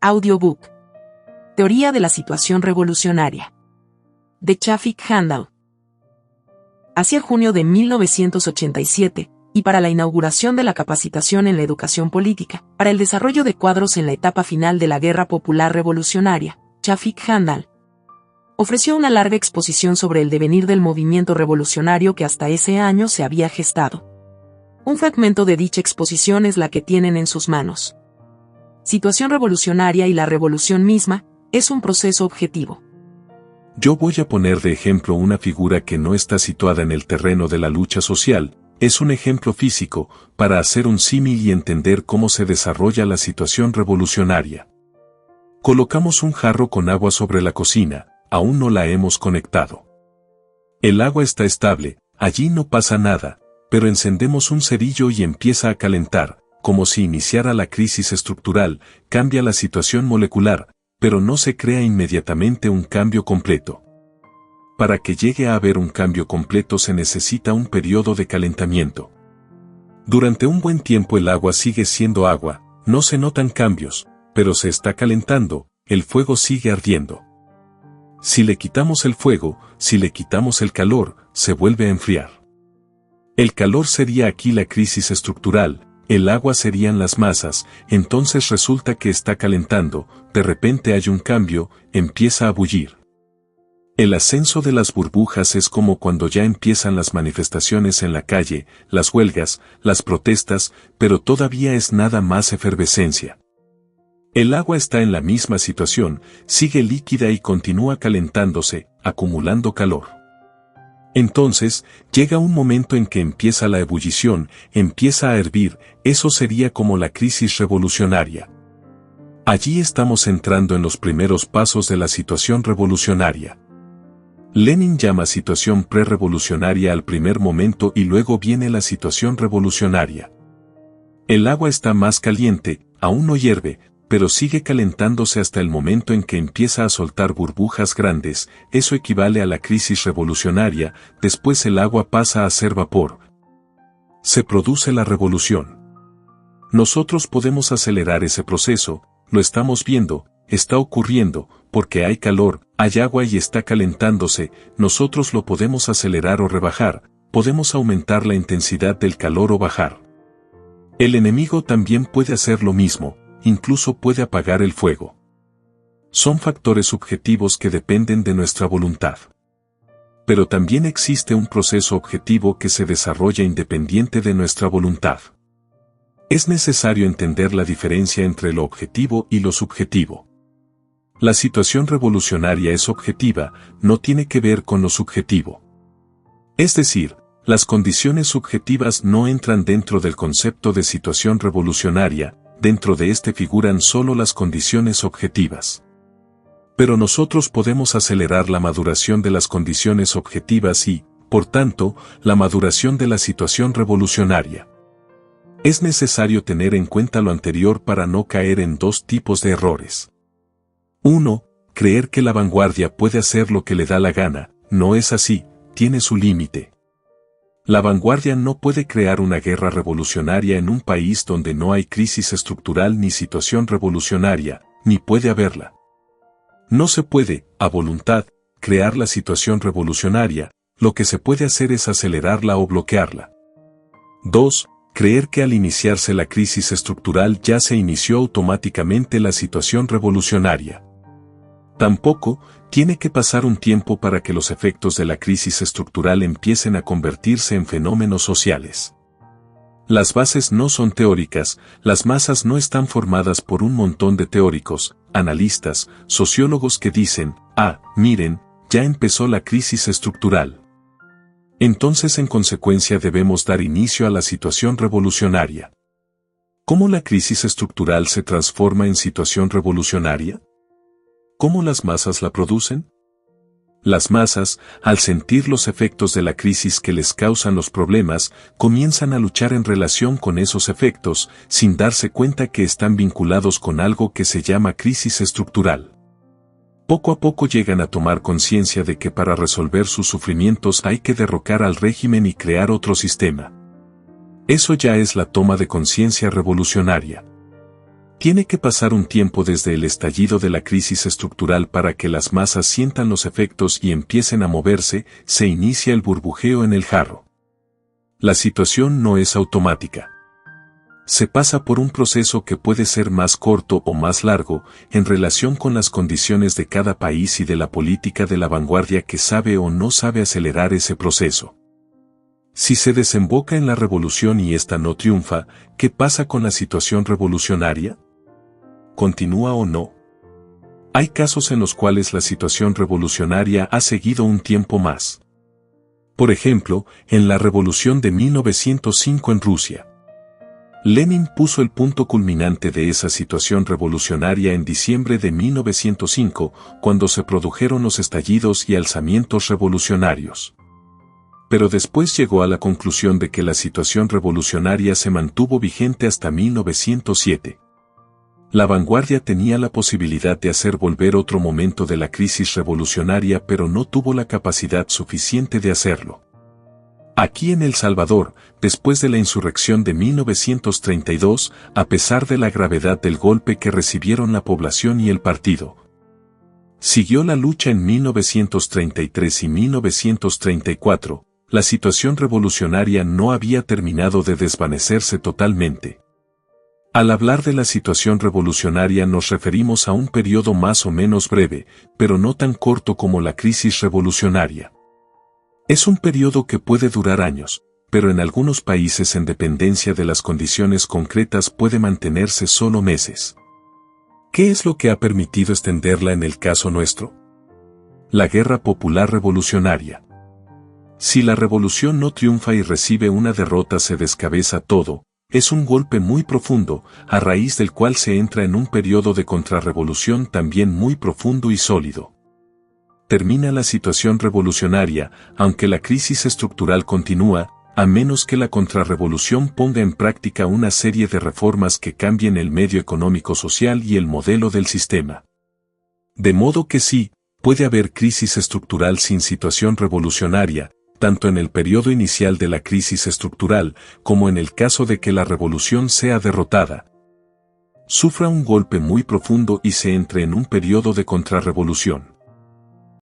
Audiobook. Teoría de la situación revolucionaria. De Shafik Handal. Hacia junio de 1987, y para la inauguración de la capacitación en la educación política, para el desarrollo de cuadros en la etapa final de la Guerra Popular Revolucionaria, Shafik Handal ofreció una larga exposición sobre el devenir del movimiento revolucionario que hasta ese año se había gestado. Un fragmento de dicha exposición es la que tienen en sus manos. Situación revolucionaria y la revolución misma es un proceso objetivo. Yo voy a poner de ejemplo una figura que no está situada en el terreno de la lucha social, es un ejemplo físico, para hacer un símil y entender cómo se desarrolla la situación revolucionaria. Colocamos un jarro con agua sobre la cocina, aún no la hemos conectado. El agua está estable, allí no pasa nada, pero encendemos un cerillo y empieza a calentar, como si iniciara la crisis estructural, cambia la situación molecular, pero no se crea inmediatamente un cambio completo. Para que llegue a haber un cambio completo se necesita un periodo de calentamiento. Durante un buen tiempo el agua sigue siendo agua, no se notan cambios, pero se está calentando, el fuego sigue ardiendo. Si le quitamos el fuego, si le quitamos el calor, se vuelve a enfriar. El calor sería aquí la crisis estructural, el agua serían las masas, entonces resulta que está calentando, de repente hay un cambio, empieza a bullir. El ascenso de las burbujas es como cuando ya empiezan las manifestaciones en la calle, las huelgas, las protestas, pero todavía es nada más efervescencia. El agua está en la misma situación, sigue líquida y continúa calentándose, acumulando calor. Entonces, llega un momento en que empieza la ebullición, empieza a hervir, eso sería como la crisis revolucionaria. Allí estamos entrando en los primeros pasos de la situación revolucionaria. Lenin llama situación prerevolucionaria al primer momento y luego viene la situación revolucionaria. El agua está más caliente, aún no hierve, pero sigue calentándose hasta el momento en que empieza a soltar burbujas grandes, eso equivale a la crisis revolucionaria, después el agua pasa a ser vapor. Se produce la revolución. Nosotros podemos acelerar ese proceso, lo estamos viendo, está ocurriendo, porque hay calor, hay agua y está calentándose, nosotros lo podemos acelerar o rebajar, podemos aumentar la intensidad del calor o bajar. El enemigo también puede hacer lo mismo. Incluso puede apagar el fuego. Son factores subjetivos que dependen de nuestra voluntad. Pero también existe un proceso objetivo que se desarrolla independiente de nuestra voluntad. Es necesario entender la diferencia entre lo objetivo y lo subjetivo. La situación revolucionaria es objetiva, no tiene que ver con lo subjetivo. Es decir, las condiciones subjetivas no entran dentro del concepto de situación revolucionaria, dentro de este figuran solo las condiciones objetivas. Pero nosotros podemos acelerar la maduración de las condiciones objetivas y, por tanto, la maduración de la situación revolucionaria. Es necesario tener en cuenta lo anterior para no caer en dos tipos de errores. 1. Creer que la vanguardia puede hacer lo que le da la gana, no es así, tiene su límite. La vanguardia no puede crear una guerra revolucionaria en un país donde no hay crisis estructural ni situación revolucionaria, ni puede haberla. No se puede, a voluntad, crear la situación revolucionaria, lo que se puede hacer es acelerarla o bloquearla. 2. Creer que al iniciarse la crisis estructural ya se inició automáticamente la situación revolucionaria. Tampoco, tiene que pasar un tiempo para que los efectos de la crisis estructural empiecen a convertirse en fenómenos sociales. Las bases no son teóricas, las masas no están formadas por un montón de teóricos, analistas, sociólogos que dicen, miren, ya empezó la crisis estructural. Entonces en consecuencia debemos dar inicio a la situación revolucionaria. ¿Cómo la crisis estructural se transforma en situación revolucionaria? ¿Cómo las masas la producen? Las masas, al sentir los efectos de la crisis que les causan los problemas, comienzan a luchar en relación con esos efectos, sin darse cuenta que están vinculados con algo que se llama crisis estructural. Poco a poco llegan a tomar conciencia de que para resolver sus sufrimientos hay que derrocar al régimen y crear otro sistema. Eso ya es la toma de conciencia revolucionaria. Tiene que pasar un tiempo desde el estallido de la crisis estructural para que las masas sientan los efectos y empiecen a moverse, se inicia el burbujeo en el jarro. La situación no es automática. Se pasa por un proceso que puede ser más corto o más largo, en relación con las condiciones de cada país y de la política de la vanguardia que sabe o no sabe acelerar ese proceso. Si se desemboca en la revolución y ésta no triunfa, ¿qué pasa con la situación revolucionaria? ¿Continúa o no? Hay casos en los cuales la situación revolucionaria ha seguido un tiempo más. Por ejemplo, en la Revolución de 1905 en Rusia. Lenin puso el punto culminante de esa situación revolucionaria en diciembre de 1905, cuando se produjeron los estallidos y alzamientos revolucionarios. Pero después llegó a la conclusión de que la situación revolucionaria se mantuvo vigente hasta 1907. La vanguardia tenía la posibilidad de hacer volver otro momento de la crisis revolucionaria, pero no tuvo la capacidad suficiente de hacerlo. Aquí en El Salvador, después de la insurrección de 1932, a pesar de la gravedad del golpe que recibieron la población y el partido, siguió la lucha en 1933 y 1934, la situación revolucionaria no había terminado de desvanecerse totalmente. Al hablar de la situación revolucionaria nos referimos a un periodo más o menos breve, pero no tan corto como la crisis revolucionaria. Es un periodo que puede durar años, pero en algunos países en dependencia de las condiciones concretas puede mantenerse solo meses. ¿Qué es lo que ha permitido extenderla en el caso nuestro? La guerra popular revolucionaria. Si la revolución no triunfa y recibe una derrota, se descabeza todo. Es un golpe muy profundo, a raíz del cual se entra en un periodo de contrarrevolución también muy profundo y sólido. Termina la situación revolucionaria, aunque la crisis estructural continúa, a menos que la contrarrevolución ponga en práctica una serie de reformas que cambien el medio económico-social y el modelo del sistema. De modo que sí, puede haber crisis estructural sin situación revolucionaria, tanto en el periodo inicial de la crisis estructural, como en el caso de que la revolución sea derrotada, sufra un golpe muy profundo y se entre en un periodo de contrarrevolución.